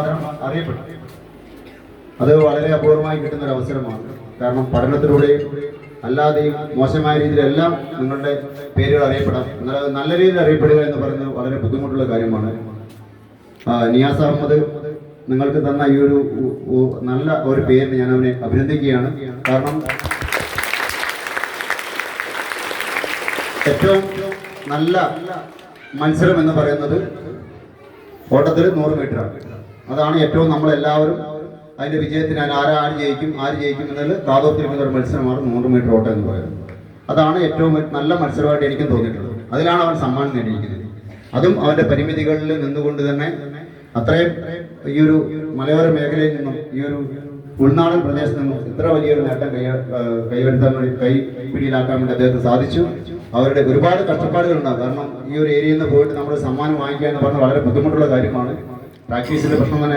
അറിയപ്പെട്ടു. അത് വളരെ അപൂർവമായി കിട്ടുന്ന ഒരു അവസരമാണ്. കാരണം പഠനത്തിലൂടെയും അല്ലാതെയും മോശമായ രീതിയിലെല്ലാം നിങ്ങളുടെ പേരുകൾ അറിയപ്പെടാം. എന്നാൽ നല്ല രീതിയിൽ അറിയപ്പെടുക എന്ന് പറയുന്നത് വളരെ ബുദ്ധിമുട്ടുള്ള കാര്യമാണ്. നിയാസ് അഹമ്മദ് നിങ്ങൾക്ക് തന്ന ഈ ഒരു നല്ല ഒരു പേരിന് ഞാൻ അവനെ അഭിനന്ദിക്കുകയാണ്. കാരണം ഏറ്റവും നല്ല മത്സരം എന്ന് പറയുന്നത് ഓട്ടത്തിൽ 100 മീറ്ററാണ്. അതാണ് ഏറ്റവും നമ്മളെല്ലാവരും അതിൻ്റെ വിജയത്തിന് ആര് ജയിക്കും എന്നത് കാതോർത്തിരിക്കുന്ന ഒരു മത്സരമാണ് 100 മീറ്റർ ഓട്ടം എന്ന് പറയുന്നത്. അതാണ് ഏറ്റവും നല്ല മത്സരമായിട്ട് എനിക്കും തോന്നിയിട്ടുള്ളത്. അതിലാണ് അവൻ സമ്മാനം നേടിയിരിക്കുന്നത്. അതും അവൻ്റെ പരിമിതികളിൽ നിന്നുകൊണ്ട് തന്നെ അത്രയും ഈ ഒരു മലയോര മേഖലയിൽ നിന്നും ഈ ഒരു ഉൾനാടൻ പ്രദേശത്ത് നിന്നും ഇത്ര വലിയൊരു നേട്ടം കൈവരുത്താൻ വേണ്ടി കൈപ്പിടിയിലാക്കാൻ വേണ്ടി അദ്ദേഹത്തിന് സാധിച്ചു. അവരുടെ ഒരുപാട് കഷ്ടപ്പാടുകളുണ്ടാകും. കാരണം ഈ ഒരു ഏരിയയിൽ നിന്ന് പോയിട്ട് നമ്മൾ സമ്മാനം വാങ്ങിക്കുക എന്ന് പറഞ്ഞാൽ വളരെ ബുദ്ധിമുട്ടുള്ള കാര്യമാണ്. പ്രാക്ടീസിൻ്റെ പ്രശ്നം തന്നെ